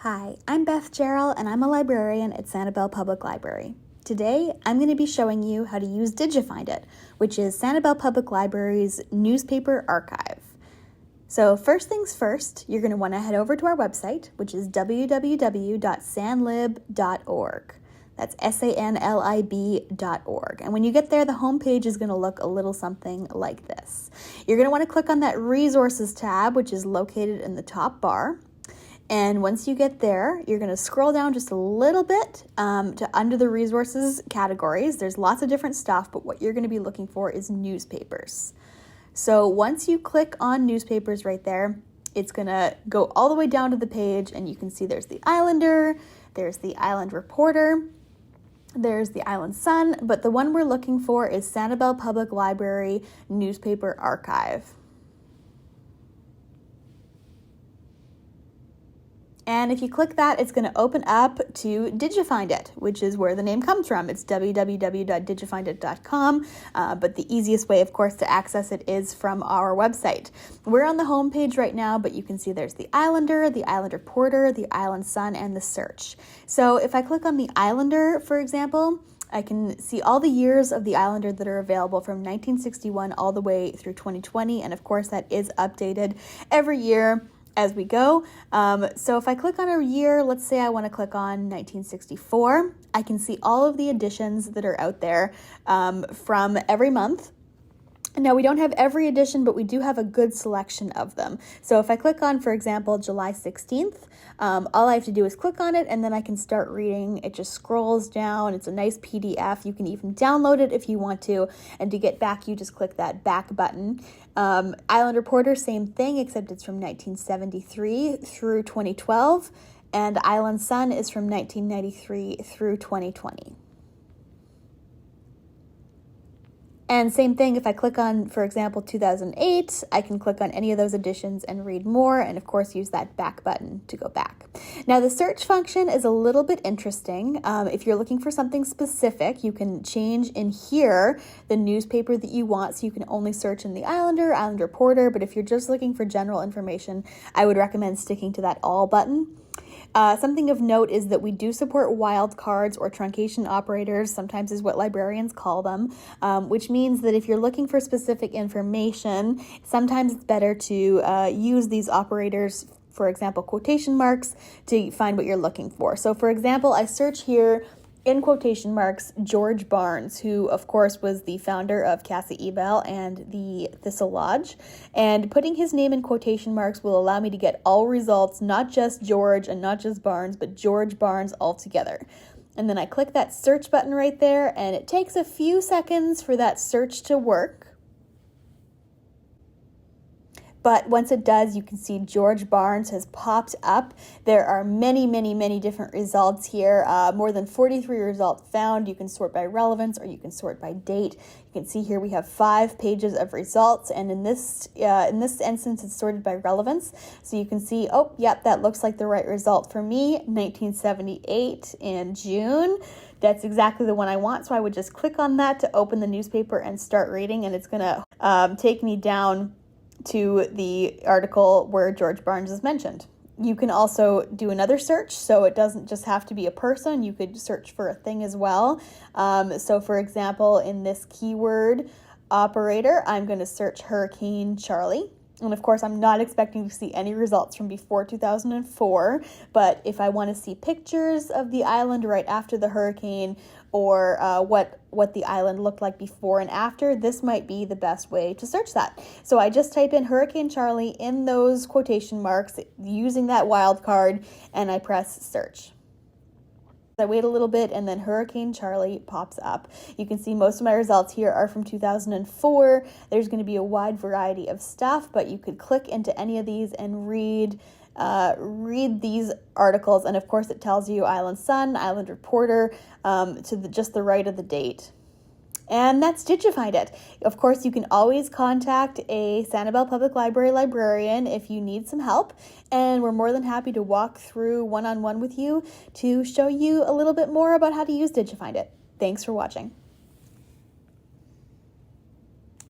Hi, I'm Beth Gerald, and I'm a librarian at Sanibel Public Library. Today, I'm going to be showing you how to use DigiFind-It, which is Sanibel Public Library's newspaper archive. So first things first, you're going to want to head over to our website, which is www.sanlib.org. That's sanlib.org. And when you get there, the homepage is going to look a little something like this. You're going to want to click on that Resources tab, which is located in the top bar. And once you get there, you're going to scroll down just a little bit to under the resources categories. There's lots of different stuff, but what you're going to be looking for is newspapers. So once you click on newspapers right there, it's going to go all the way down to the page, and you can see there's the Islander, there's the Island Reporter, there's the Island Sun, but the one we're looking for is Sanibel Public Library Newspaper Archive. And if you click that, it's going to open up to DigiFind-It, which is where the name comes from. It's www.digifindit.com, but the easiest way, of course, to access it is from our website. We're on the home page right now, but you can see there's the Islander, the Island Reporter, the Island Sun, and the Search. So if I click on the Islander, for example, I can see all the years of the Islander that are available from 1961 all the way through 2020, and of course that is updated every year as we go. So if I click on a year, let's say I want to click on 1964, I can see all of the editions that are out there from every month. Now, we don't have every edition, but we do have a good selection of them. So if I click on, for example, July 16th, all I have to do is click on it, and then I can start reading. It just scrolls down. It's a nice PDF. You can even download it if you want to. And to get back, you just click that back button. Island Reporter, same thing, except it's from 1973 through 2012. And Island Sun is from 1993 through 2020. And same thing, if I click on, for example, 2008, I can click on any of those editions and read more, and of course use that back button to go back. Now, the search function is a little bit interesting. If you're looking for something specific, you can change in here the newspaper that you want, so you can only search in the Islander, Island Reporter, but if you're just looking for general information, I would recommend sticking to that all button. Something of note is that we do support wildcards or truncation operators, sometimes is what librarians call them, which means that if you're looking for specific information, sometimes it's better to use these operators, for example, quotation marks, to find what you're looking for. So for example, I search here in quotation marks, George Barnes, who of course was the founder of Casa Ebel and the Thistle Lodge. And putting his name in quotation marks will allow me to get all results, not just George and not just Barnes, but George Barnes altogether. And then I click that search button right there, and it takes a few seconds for that search to work. But once it does, you can see George Barnes has popped up. There are many, many, many different results here. More than 43 results found. You can sort by relevance or you can sort by date. You can see here we have 5 pages of results, and in this instance, it's sorted by relevance. So you can see, oh, yep, that looks like the right result for me. 1978 in June. That's exactly the one I want. So I would just click on that to open the newspaper and start reading, and it's going to take me down to the article where George Barnes is mentioned. You can also do another search, so it doesn't just have to be a person. You could search for a thing as well. So for example, in this keyword operator, I'm going to search Hurricane Charlie. And of course, I'm not expecting to see any results from before 2004, but if I want to see pictures of the island right after the hurricane, or what the island looked like before and after, this might be the best way to search that. So I just type in Hurricane Charlie in those quotation marks using that wildcard, and I press search. I wait a little bit, and then Hurricane Charlie pops up. You can see most of my results here are from 2004. There's going to be a wide variety of stuff, but you could click into any of these and read these articles, and of course it tells you Island Sun, Island Reporter, to just the right of the date. And that's DigiFind-It. Of course, you can always contact a Sanibel Public Library librarian if you need some help, and we're more than happy to walk through one-on-one with you to show you a little bit more about how to use DigiFind-It. Thanks for watching.